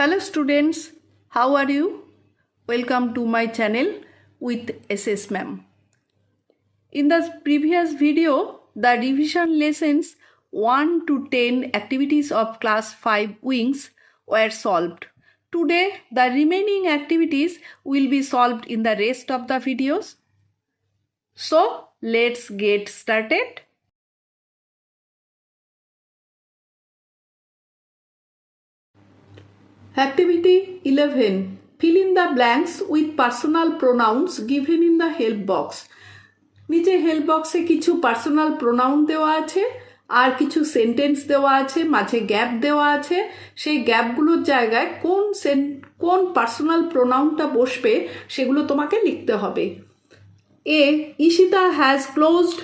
Hello students, how are you? Welcome to my channel with SS Ma'am. In the previous video, the revision lessons 1 to 10 activities of class 5 wings were solved. Today, the remaining activities will be solved in the rest of the videos. So, let's get started. Activity 11. Fill in the blanks with personal pronouns given in the help box. নিচে help বক্সে কিছু personal pronoun দেওয়া আছে আর কিছু sentence দেওয়া আছে, মাঝে gap দেওয়া আছে। সেই গ্যাপগুলোর জায়গায় কোন পার্সোনাল প্রোনাউনটা বসবে সেগুলো তোমাকে লিখতে হবে। এ, ঈশিতা হ্যাজ ক্লোজড,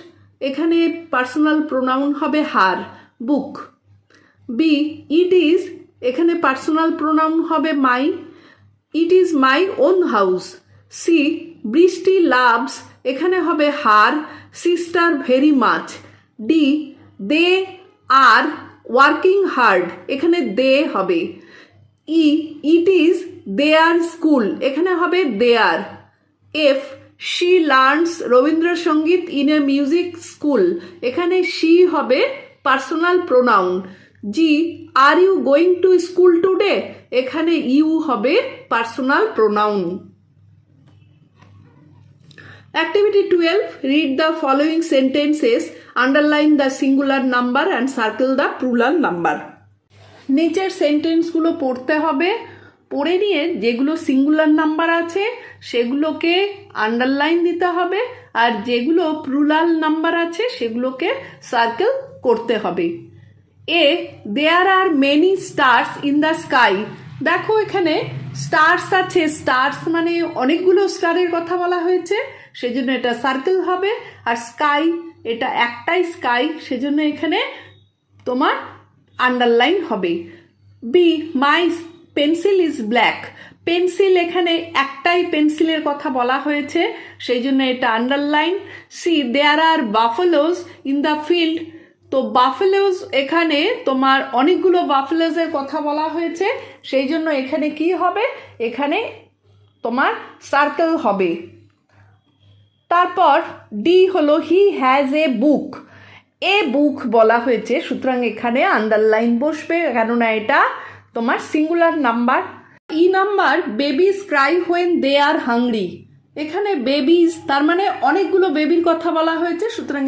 এখানে পার্সোনাল প্রোনাউন হবে her, book. B, it is, এখানে পার্সোনাল প্রোনাউন হবে my, it is my own house. C, Brishti loves, এখানে হবে her, sister very much. D, they are working hard, এখানে দে হবে। ই, ইট ইজ দেয়ার স্কুল, এখানে হবে their. F, she learns Rabindrasangeet in a music school, এখানে she হবে personal pronoun. G, are you going to school today, এখানে you হবে personal pronoun. Activity 12. Read the following sentences, underline the singular number and circle the plural number. নিচের সেন্টেন্সগুলো পড়তে হবে, পড়ে নিয়ে যেগুলো সিঙ্গুলার নাম্বার আছে সেগুলোকে আন্ডারলাইন দিতে হবে আর যেগুলো প্লুরাল নাম্বার আছে সেগুলোকে সার্কেল করতে হবে। A, there are many stars in the sky, দেখো এখানে স্টার্স আছে, স্টার্স মানে অনেকগুলো স্টারের কথা বলা হয়েছে সেজন্য এটা সার্কেল হবে। আর স্কাই, এটা একটাই স্কাই সেজন্য এখানে তোমার আন্ডারলাইন হবে। B, my pencil is black, pencil এখানে একটাই পেন্সিলের কথা বলা হয়েছে সেই জন্য এটা underline. C, there are buffaloes in the field, তো বাফেলোজ এখানে তোমার অনেকগুলো বাফেলোজের কথা বলা হয়েছে সেই জন্য এখানে কি হবে, এখানে তোমার সার্কেল হবে। তারপর ডি হলো হি হ্যাজ এ বুক, এ বুক বলা হয়েছে সুতরাং এখানে আন্ডারলাইন বসবে কেননা এটা তোমার সিঙ্গুলার নাম্বার। ই number, babies cry when they are hungry, এখানে বেবিজ তার মানে অনেকগুলো বেবির কথা বলা হয়েছে সুতরাং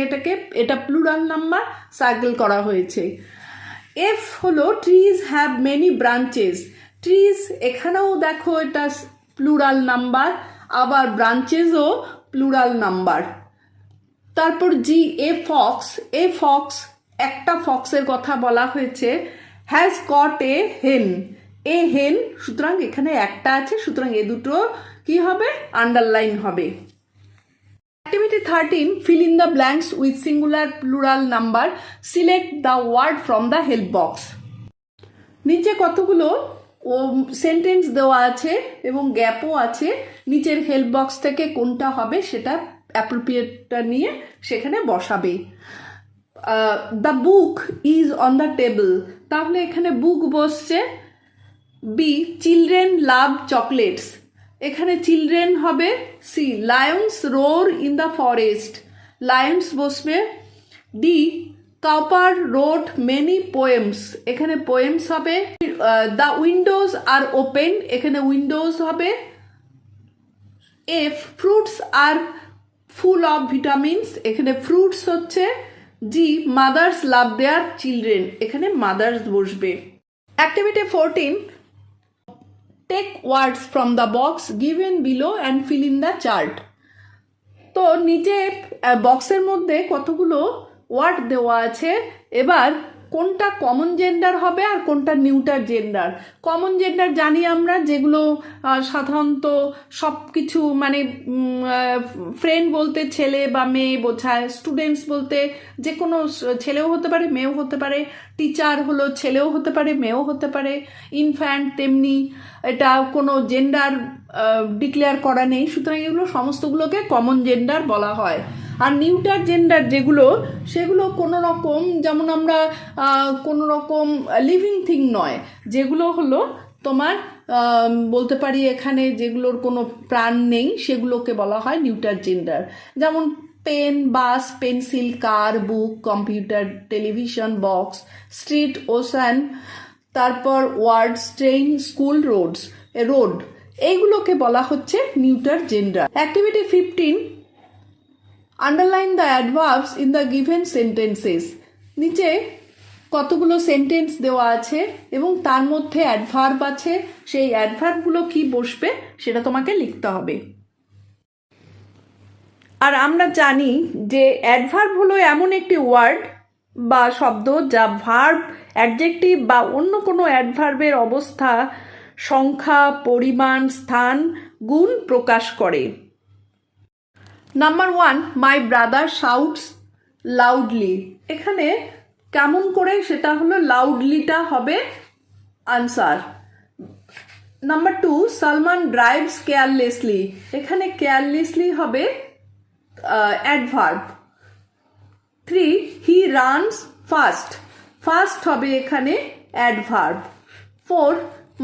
এটা প্লুরাল নাম্বার, সার্কেল করা হয়েছে। এফ হলো trees have many branches, trees এখানেও দেখো এটা প্লুরাল নাম্বার আবার ব্রাঞ্চেসও প্লুরাল নাম্বার। তারপর জি, এ ফক্স একটা ফক্সের কথা বলা হয়েছে। হ্যাজ গট এ হেন, এ হেন সুতরাং এখানে একটা আছে সুতরাং এ দুটো কি হবে, আন্ডারলাইন হবে। Activity 13. Fill in the blanks with singular plural number, select the word from the help box. নিচে কতগুলো সেন্টেন্স দেওয়া আছে এবং গ্যাপও আছে, নিচের হেল্প বক্স থেকে কোনটা হবে সেটা অ্যাপ্রোপ্রিয়েটটা নিয়ে সেখানে বসাবে। The book is on the table, তাহলে এখানে বুক বসছে। বি, চিলড্রেন লাভ চকলেটস, এখানে চিলড্রেন হবে। C, lions roar in the forest, lions বসবে। D, Cowper wrote many poems, এখানে পোয়েমস হবে। দ্য উইন্ডোজ আর ওপেন, এখানে উইন্ডোজ হবে। F, fruits are full of vitamins, এখানে ফ্রুটস হচ্ছে। G, mothers love their children, এখানে mothers বসবে। Activity 14. Take words from the box given below and feel in the chart, তো নিচে বক্সের মধ্যে কতগুলো ওয়ার্ড দেওয়া আছে, এবার কোনটা কমন জেন্ডার হবে আর কোনটা নিউটার জেন্ডার। কমন জেন্ডার জানি আমরা, যেগুলো সাধারণত সব কিছু মানে ফ্রেন্ড বলতে ছেলে বা মেয়ে বোঝায়, স্টুডেন্টস বলতে যে কোনো ছেলেও হতে পারে মেয়েও হতে পারে, টিচার হলো ছেলেও হতে পারে মেয়েও হতে পারে, ইনফ্যান্ট তেমনি এটা কোনো জেন্ডার ডিক্লেয়ার করা নেই সুতরাং এগুলো সমস্তগুলোকে কমন জেন্ডার বলা হয়। আর নিউটার জেন্ডার যেগুলো সেগুলো কোনো রকম, যেমন আমরা কোনো রকম লিভিং থিং নয়, যেগুলো হলো তোমার বলতে পারি এখানে যেগুলোর কোনো প্রাণ নেই সেগুলোকে বলা হয় নিউটার জেন্ডার। যেমন pen, bus, pencil, car, book, computer, television, box, street, ocean, তারপর ওয়ার্ড, ট্রেন, স্কুল, রোড, এইগুলোকে বলা হচ্ছে neuter gender. Activity 15, underline the adverbs in the given sentences. নিচে কতগুলো সেন্টেন্স দেওয়া আছে এবং তার মধ্যে অ্যাডভার্ব আছে, সেই অ্যাডভার্বগুলো কি বসবে সেটা তোমাকে লিখতে হবে। আর আমরা জানি যে অ্যাডভার্ব হলো এমন একটি ওয়ার্ড বা শব্দ যা ভার্ব, অ্যাডজেক্টিভ বা অন্য কোনো অ্যাডভার্বের অবস্থা, সংখ্যা, পরিমাণ, স্থান, গুণ প্রকাশ করে। Number 1, my brother shouts loudly. এখানে কেমন করে, সেটা হলো লাউডলিটা হবে answer. Number 2, Salman drives carelessly. এখানে কেয়ারলেসলি হবে adverb. 3, he runs fast. Fast হবে এখানে adverb. 4,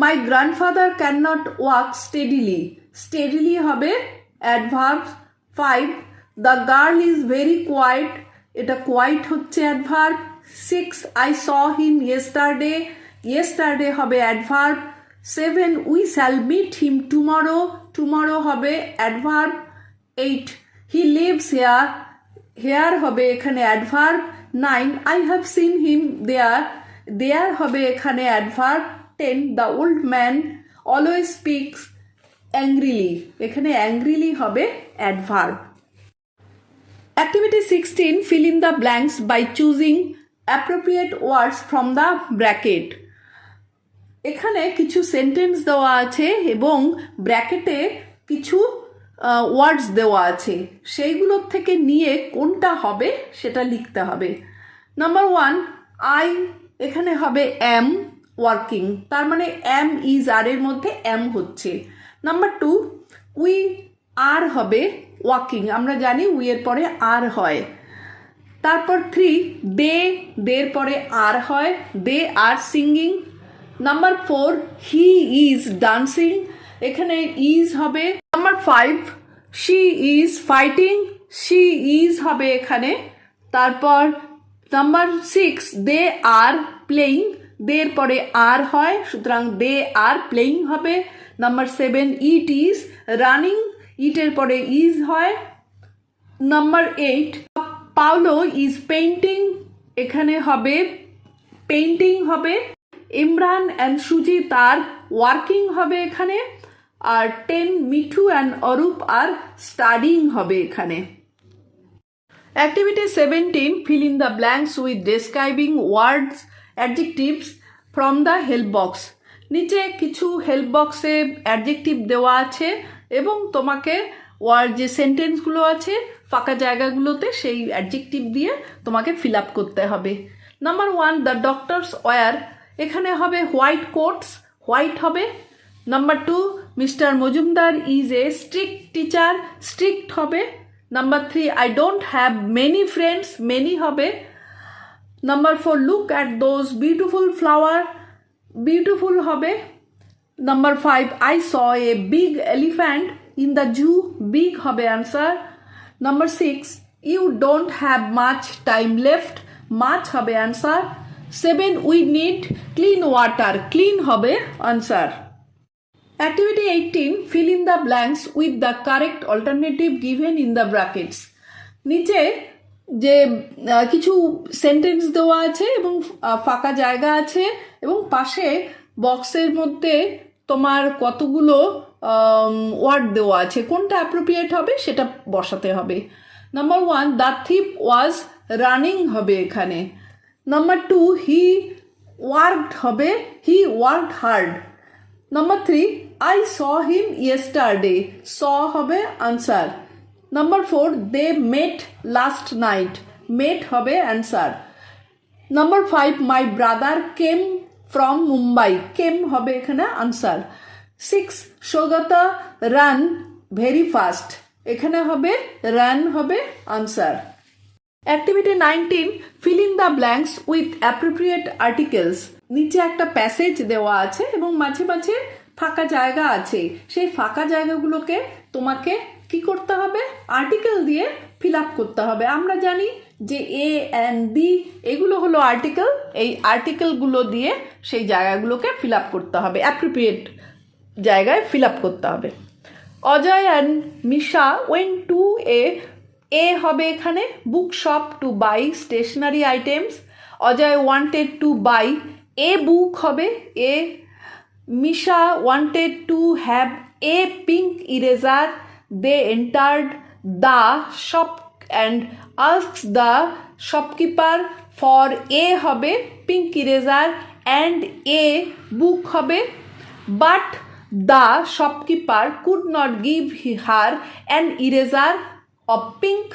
my grandfather can not walk steadily. Steadily হবে adverb. 5, the girl is very quiet. এটা কোয়াইট হচ্ছে adverb. 6, I saw him yesterday. Yesterday হবে adverb. 7, we shall meet him tomorrow. Tomorrow হবে adverb. 8, he lives here. Here হবে এখানে adverb. 9, I have seen him there. There হবে এখানে adverb. 10, the old man always speaks angrily. এখানে angrily হবে adverb. Activity 16, fill in the blanks by choosing appropriate words from the bracket. এখানে কিছু sentence দেওয়া আছে এবং ব্র্যাকেটে কিছু ওয়ার্ডস দেওয়া আছে, সেইগুলোর থেকে নিয়ে কোনটা হবে সেটা লিখতে হবে। নাম্বার 1, আই, এখানে হবে এম ওয়ার্কিং, তার মানে এম ইজ আর এর মধ্যে এম হচ্ছে। নাম্বার 2, উই আর হবে ওয়াকিং, আমরা জানি উই এর পরে আর হয়। তারপর 3, দে, দের পরে আর হয়, they are singing. Number 4, he is dancing, এখানে ইজ হবে। Number 5, she is fighting, she is হবে এখানে। তারপর নাম্বার 6, দে আর প্লেয়িং, দের পরে আর হয়, সুতরাং দে আর প্লেয়িং হবে। নাম্বার 7, ইট ইজ রানিং, ইটের পরে ইজ হয়। নাম্বার 8, পাওলো ইজ পেইন্টিং, এখানে হবে পেইন্টিং হবে। Imran and Sujit are working হবে এখানে। আর 10, Mithu and Arup are studying হবে এখানে। Activity 17, fill in the blanks with describing words, adjectives from the help box. নিচে কিছু হেল্প বক্সে অ্যাডজেক্টিভ দেওয়া আছে এবং তোমাকে ওয়ার্ড যে সেন্টেন্সগুলো আছে ফাঁকা জায়গাগুলোতে সেই অ্যাডজেক্টিভ দিয়ে তোমাকে ফিল আপ করতে হবে। নাম্বার 1, দ্য ডক্টরস ওয়্যার, এখানে হবে হোয়াইট কোটস, হোয়াইট হবে। Number 2, mister Majumdar is a strict teacher, strict হবে। Number 3, I don't have many friends, many হবে। Number 4, look at those beautiful flower, beautiful হবে। Number 5, I saw a big elephant in the zoo, big হবে answer. Number 6, you don't have much time left, much হবে answer. 7, we need clean water, clean হবে answer. Activity 18, fill in the blanks with the correct alternative given in the brackets. নিচে যে কিছু sentence দেওয়া আছে এবং ফাঁকা জায়গা আছে এবং পাশে বক্সের মধ্যে তোমার কতগুলো ওয়ার্ড দেওয়া আছে, কোনটা অ্যাপ্রোপ্রিয়েট হবে সেটা বসাতে হবে। Number 1, the thief was running হবে এখানে। নাম্বার 2, হি ওয়ার্কড হবে, he worked hard. Number 3, I saw him yesterday, saw হবে answer. Number 4, they met last night, met হবে answer. Number 5, my brother came from Mumbai, came হবে এখানে answer. 6, Saugata run very fast, এখানে হবে run হবে answer. Activity 19, fill in the blanks with appropriate articles. নিচে একটা passage দেওয়া আছে এবং মাঝে মাঝে ফাঁকা জায়গা আছে। সেই ফাঁকা জায়গাগুলোকে তোমাকে কি করতে হবে, আর্টিকেল দিয়ে ফিল আপ করতে হবে। আমরা জানি যে এ অ্যান্ড দি এগুলো হলো আর্টিকেল, এই আর্টিকেলগুলো দিয়ে সেই জায়গাগুলোকে ফিল আপ করতে হবে, অ্যাপ্রোপ্রিয়েট জায়গায় ফিল আপ করতে হবে। Ajay and Misha went to a হবে এখানে book shop to buy stationery items. Ajay wanted to buy a book হবে এ। Misha wanted to have a pink eraser. They entered the shop and asks the shopkeeper for a হবে pink eraser and a book হবে। But the shopkeeper could not give her an eraser of pink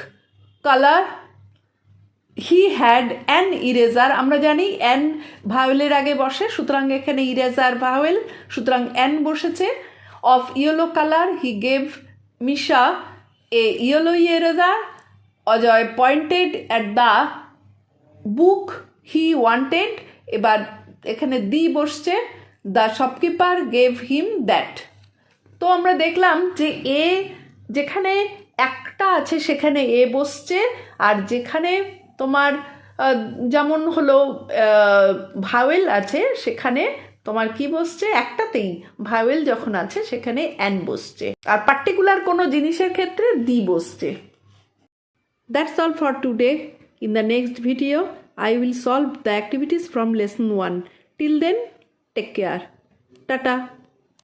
color. He had an eraser, আমরা জানি n ভাওয়েলের আগে বসে, সুতরাং এখানে eraser vowel, সুতরাং n বসেছে। of yellow color, he gave Misha a yellow eraser. Ajay pointed at the book he wanted, এবার এখানে দি বসছে। The shopkeeper gave him that. তো আমরা দেখলাম যে এ যেখানে একটা আছে সেখানে এ বসছে, আর যেখানে তোমার যেমন হলো ভাওয়েল আছে সেখানে তোমার কি বসছে, একটাতেই ভাওয়েল যখন আছে সেখানে অ্যান বসছে, আর পার্টিকুলার কোনো জিনিসের ক্ষেত্রে দি বসছে। That's all for today. In the next video I will solve the activities from lesson 1. Till then, take care. Tata.